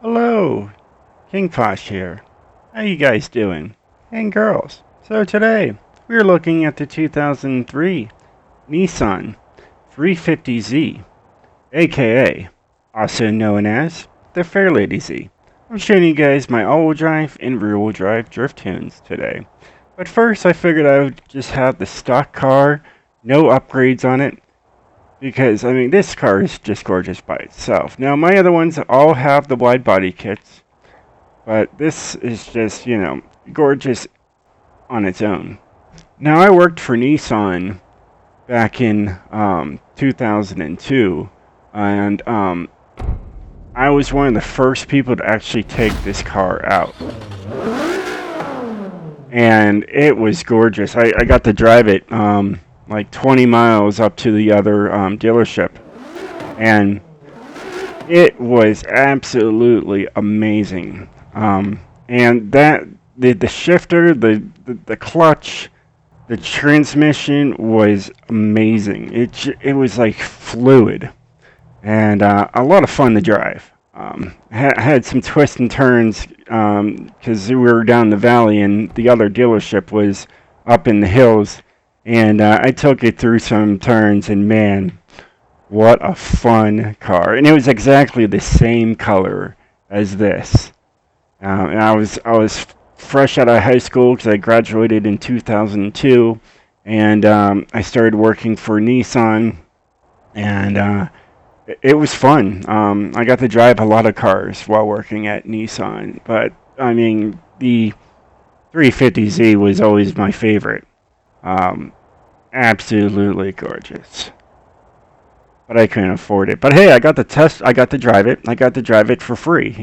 Hello, King POSH here. How you guys doing? And girls. So today, we're looking at the 2003 Nissan 350Z, aka also known as the Fairlady Z. I'm showing you guys my all-wheel drive and rear-wheel drive drift tunes today. But first, I figured I would just have the stock car, no upgrades on it, because, I mean, this car is just gorgeous by itself. Now, my other ones all have the wide body kits, but this is just, gorgeous on its own. Now, I worked for Nissan back in 2002, and I was one of the first people to actually take this car out. And it was gorgeous. I got to drive it like 20 miles up to the other dealership. And it was absolutely amazing. And that the shifter, the clutch, the transmission was amazing. It was like fluid, and a lot of fun to drive. Had some twists and turns because we were down the valley and the other dealership was up in the hills, and I took it through some turns, and man, what a fun car. And it was exactly the same color as this. And I was fresh out of high school because I graduated in 2002, and I started working for Nissan, and it was fun. I got to drive a lot of cars while working at Nissan, but I mean, the 350Z was always my favorite. Absolutely gorgeous. But I couldn't afford it. But hey, I got to drive it. I got to drive it for free,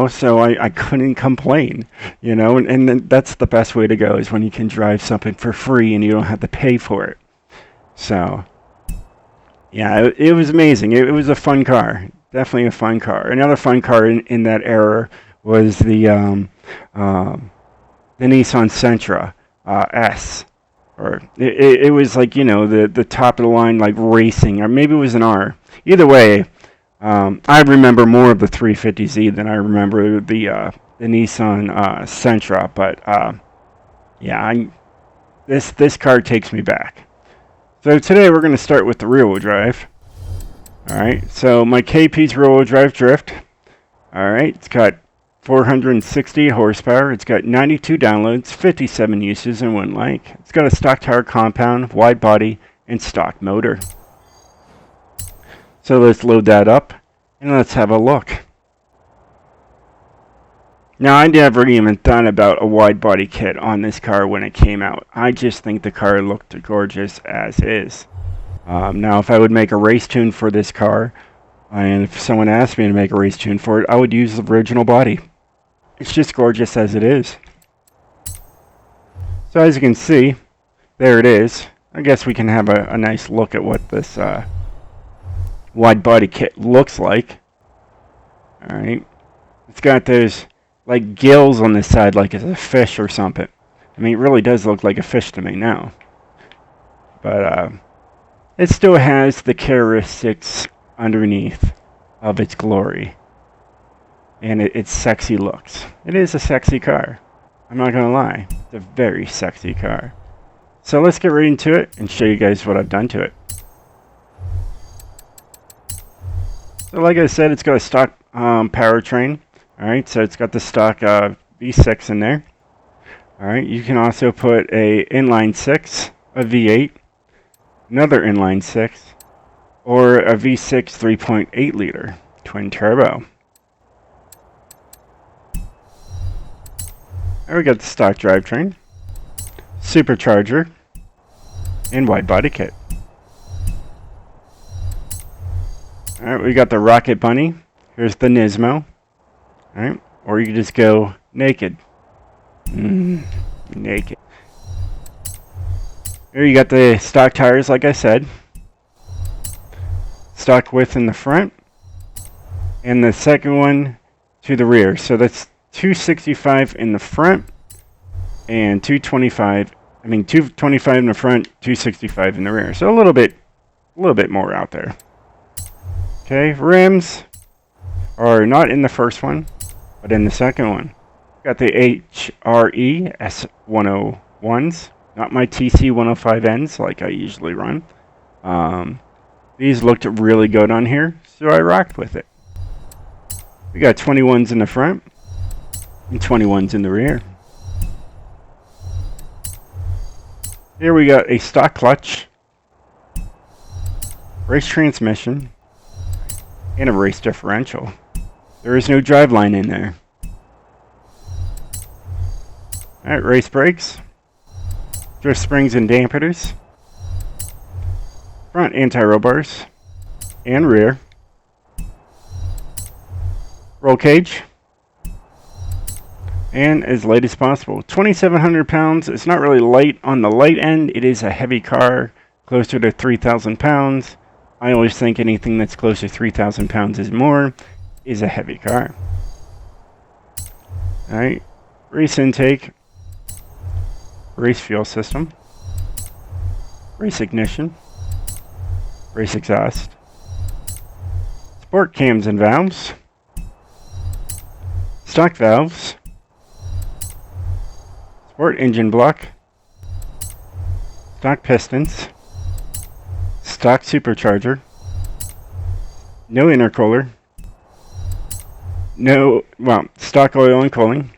so I couldn't complain, and that's the best way to go, is when you can drive something for free and you don't have to pay for it. So, yeah, it was amazing. It was a fun car. Definitely a fun car. Another fun car in that era was the Nissan Sentra S. Or it was like, the top of the line, like racing, or maybe it was an R. Either way, I remember more of the 350Z than I remember the Nissan Sentra. But yeah, this car takes me back. So today we're going to start with the rear-wheel drive. All right, so my KP's rear-wheel drive drift. All right, it's got 460 horsepower. It's got 92 downloads, 57 uses, and 1 like. It's got a stock tire compound, wide body, and stock motor. So let's load that up, and let's have a look. Now, I never even thought about a wide body kit on this car when it came out. I just think the car looked gorgeous as is. Now, if I would make a race tune for this car, and if someone asked me to make a race tune for it, I would use the original body. It's just gorgeous as it is. So as you can see, there it is. I guess we can have a nice look at what this wide body kit looks like. Alright. It's got those like gills on this side like it's a fish or something. I mean, it really does look like a fish to me now. But it still has the characteristics underneath of its glory. And its sexy looks. It is a sexy car. I'm not gonna lie. It's a very sexy car. So let's get right into it and show you guys what I've done to it. So like I said, it's got a stock powertrain. Alright, so it's got the stock V6 in there. Alright, you can also put a inline 6, a V8, another inline 6, or a V6 3.8 liter twin turbo. There we got the stock drivetrain, supercharger, and wide body kit. Alright, we got the Rocket Bunny. Here's the Nismo. Alright, or you can just go naked. Naked. Here you got the stock tires, like I said. Stock width in the front. And the second one to the rear. So that's 265 in the front and 225 in the front, 265 in the rear. So a little bit more out there. Okay, rims are not in the first one. But in the second one, got the HRE S101s, not my TC105Ns like I usually run. These looked really good on here, so I rocked with it. We got 21s in the front and 21s in the rear. Here we got a stock clutch, race transmission, and a race differential. There is no driveline in there. Alright, race brakes, drift springs and dampers, front anti-roll bars, and rear, roll cage, and as light as possible. 2,700 pounds. It's not really light on the light end. It is a heavy car, closer to 3,000 pounds. I always think anything that's close to 3,000 pounds is more is a heavy car. Alright, race intake, race fuel system, race ignition, race exhaust, sport cams and valves, stock valves, sport engine block, stock pistons, stock supercharger, no intercooler, stock oil and cooling,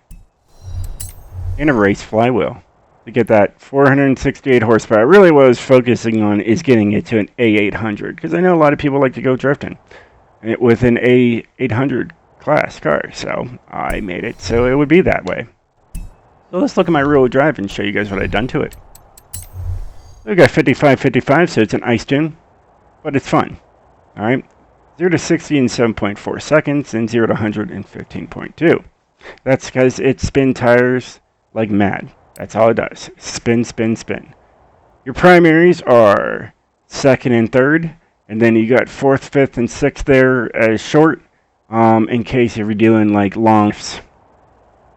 and a race flywheel to get that 468 horsepower. Really what I was focusing on is getting it to an A800, because I know a lot of people like to go drifting with an A800 class car, so I made it so it would be that way. So let's look at my rear-wheel drive and show you guys what I've done to it. We got 55-55, so it's an ice tune, but it's fun. Alright, 0 to 60 in 7.4 seconds and 0 to 100 in 15.2. That's because it spins tires like mad. That's all it does. Spin, spin, spin. Your primaries are second and third, and then you got fourth, fifth, and sixth there as short, in case you're doing like longs.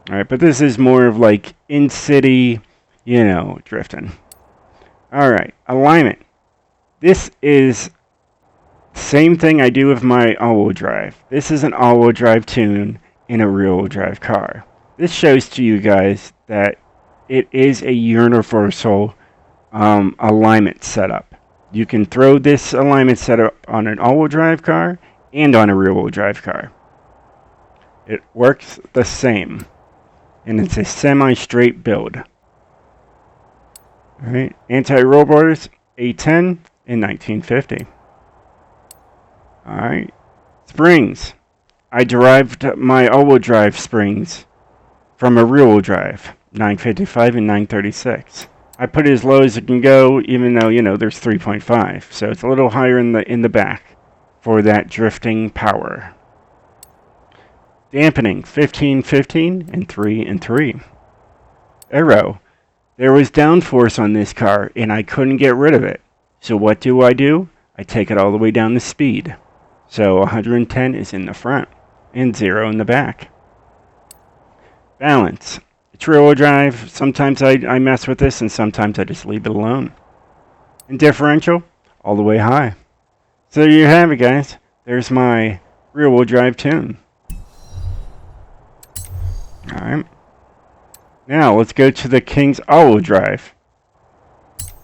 Alright, but this is more of like in-city, drifting. Alright, alignment. This is the same thing I do with my all-wheel drive. This is an all-wheel drive tune in a rear-wheel drive car. This shows to you guys that it is a universal alignment setup. You can throw this alignment setup on an all-wheel drive car and on a rear-wheel drive car. It works the same. And it's a semi-straight build. Alright, anti-roll bars, A10 in 1950. Alright, springs. I derived my all-wheel drive springs from a rear-wheel drive, 955 and 936. I put it as low as it can go, even though, there's 3.5. So it's a little higher in the back for that drifting power. Dampening, 15-15 and 3 and 3. Aero. There was downforce on this car, and I couldn't get rid of it. So what do? I take it all the way down to speed. So 110 is in the front, and 0 in the back. Balance. It's rear-wheel drive. Sometimes I mess with this, and sometimes I just leave it alone. And differential, all the way high. So there you have it, guys. There's my rear-wheel drive tune. Alright. Now, let's go to the King's all-wheel drive.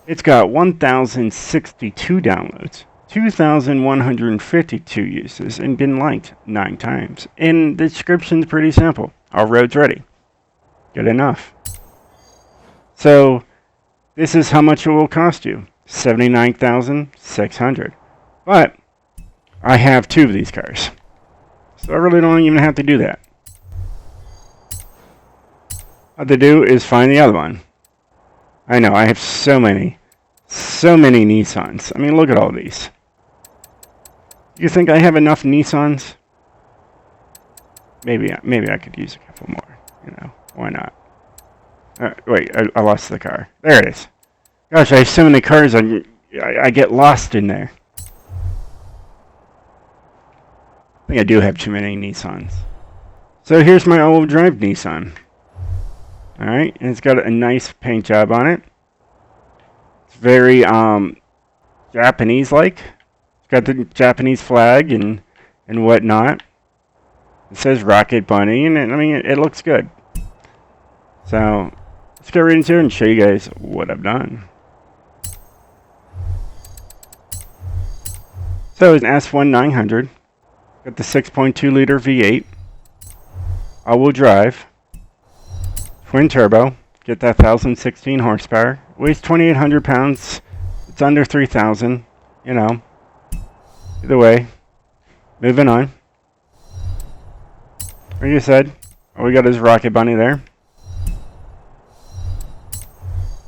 It's got 1,062 downloads, 2,152 uses, and been liked 9 times. And the description's pretty simple. All roads ready. Good enough. So, this is how much it will cost you. $79,600. But, I have 2 of these cars. So I really don't even have to do that. All to do is find the other one. I know, I have so many Nissans. I mean, look at all these. You think I have enough Nissans? Maybe I could use a couple more. Why not? Wait, I lost the car. There it is. Gosh, I have so many cars, I get lost in there. I think I do have too many Nissans. So here's my all-wheel drive Nissan. Alright, and it's got a nice paint job on it. It's very Japanese-like. It's got the Japanese flag and whatnot. It says Rocket Bunny, and I mean, it looks good. So let's get right into it and show you guys what I've done. So it's an S1900, got the 6.2 liter V8, all-wheel drive, twin turbo, get that 1,016 horsepower, weighs 2,800 pounds, it's under 3,000, you know. Either way, moving on. Like I said, all we got is Rocket Bunny there.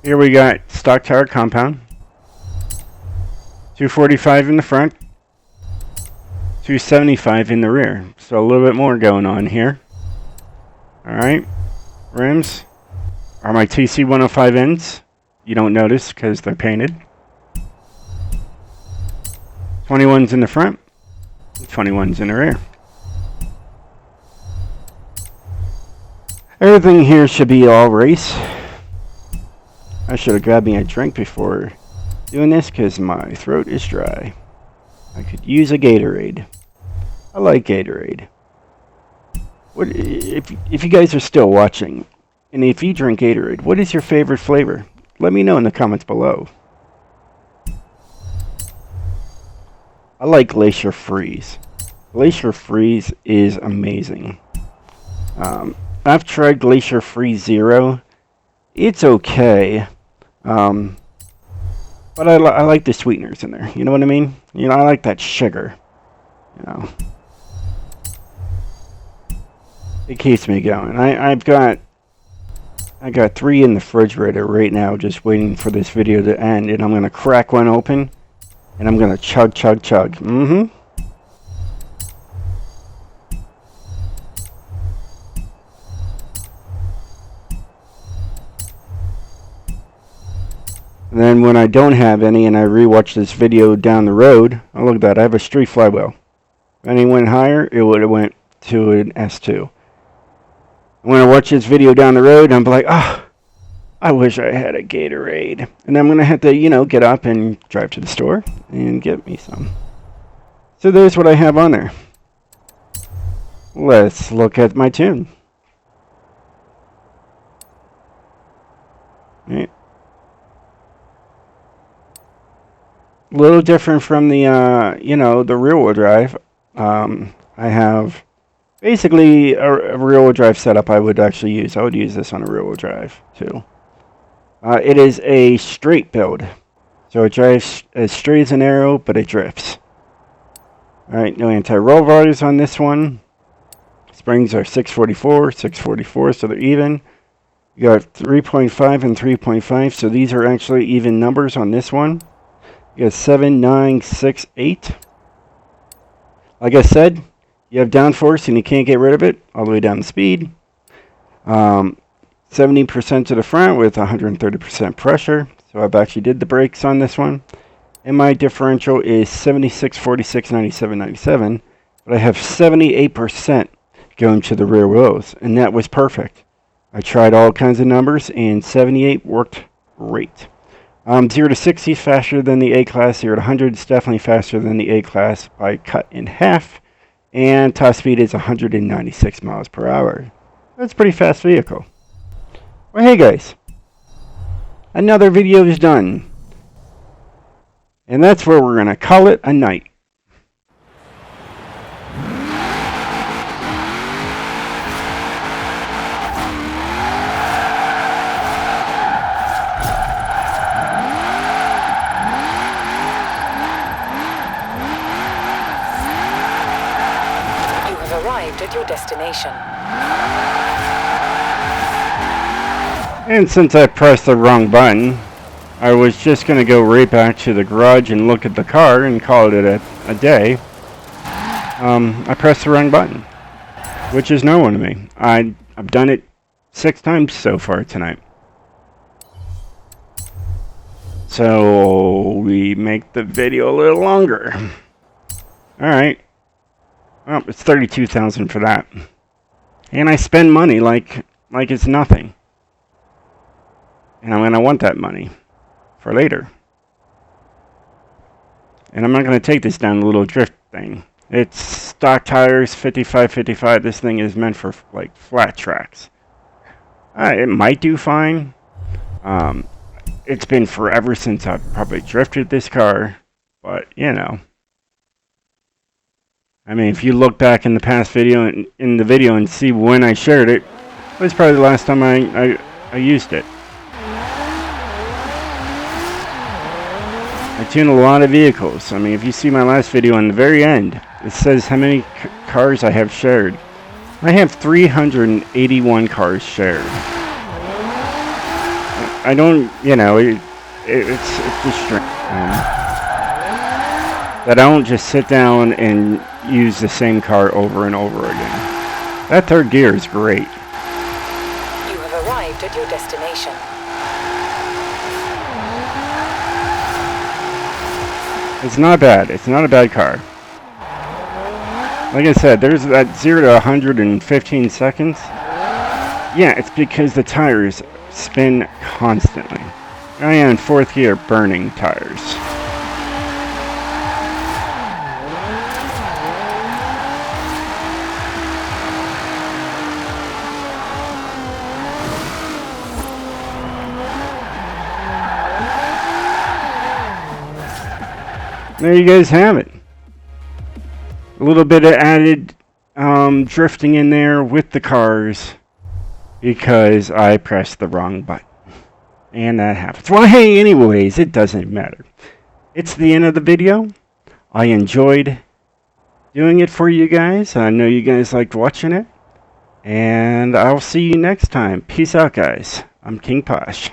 Here we got stock tire compound, 245 in the front, 275 in the rear. So a little bit more going on here. Alright, rims are my TC 105Ns. You don't notice because they're painted. 21s in the front, 21s in the rear. Everything here should be all race. I should have grabbed me a drink before doing this because my throat is dry. I could use a Gatorade. I like Gatorade. What if you guys are still watching, and if you drink Gatorade, what is your favorite flavor? Let me know in the comments below. I like Glacier Freeze. Glacier Freeze is amazing. I've tried Glacier Freeze Zero. It's okay. But I like the sweeteners in there. You know what I mean? You know, I like that sugar. You know. It keeps me going. I got 3 in the refrigerator right now just waiting for this video to end, and I'm going to crack one open and I'm going to chug. And then when I don't have any and I rewatch this video down the road, oh look at that, I have a street flywheel. If any went higher, it would have went to an S2. When I watch this video down the road, I'm like, I wish I had a Gatorade. And I'm going to have to, you know, get up and drive to the store and get me some. So there's what I have on there. Let's look at my tune. Right. A little different from the, you know, the rear-wheel drive. I have basically a rear-wheel drive setup I would actually use. I would use this on a rear-wheel drive, too. It is a straight build. So it drives as straight as an arrow, but it drifts. Alright, no anti-roll bars on this one. Springs are 644, so they're even. You got 3.5 and 3.5, so these are actually even numbers on this one. You got 7, 9, 6, 8. Like I said, you have downforce and you can't get rid of it all the way down the speed. 70% to the front with 130% pressure. So I've actually did the brakes on this one. And my differential is 76, 46, 97, 97. But I have 78% going to the rear wheels. And that was perfect. I tried all kinds of numbers and 78 worked great. 0 to 60 is faster than the A-Class. 0 to 100 is definitely faster than the A-Class by cut in half. And top speed is 196 miles per hour. That's a pretty fast vehicle. Well, hey guys. Another video is done. And that's where we're going to call it a night. Arrived at your destination. And since I pressed the wrong button, I was just going to go right back to the garage and look at the car and call it a day. I pressed the wrong button, which is normal to me. I've done it 6 times so far tonight. So we make the video a little longer. Alright. Well, it's $32,000 for that. And I spend money like it's nothing. And I'm going to want that money for later. And I'm not going to take this down the little drift thing. It's stock tires, 55/55. This thing is meant for like flat tracks. It might do fine. It's been forever since I've probably drifted this car, but you know. I mean, if you look back in the past video and see when I shared it, it was probably the last time I used it. I tune a lot of vehicles. I mean, if you see my last video on the very end, it says how many cars I have shared. I have 381 cars shared. I don't, you know, it's just strange. That I don't just sit down and use the same car over and over again. That third gear is great. You have arrived at your destination. It's not bad. It's not a bad car. Like I said, there's that 0 to 115 seconds. Yeah, it's because the tires spin constantly. I am in fourth gear burning tires. There you guys have it. A little bit of added drifting in there with the cars because I pressed the wrong button. And that happens. Well, hey, anyways, it doesn't matter. It's the end of the video. I enjoyed doing it for you guys. I know you guys liked watching it. And I'll see you next time. Peace out, guys. I'm King Posh.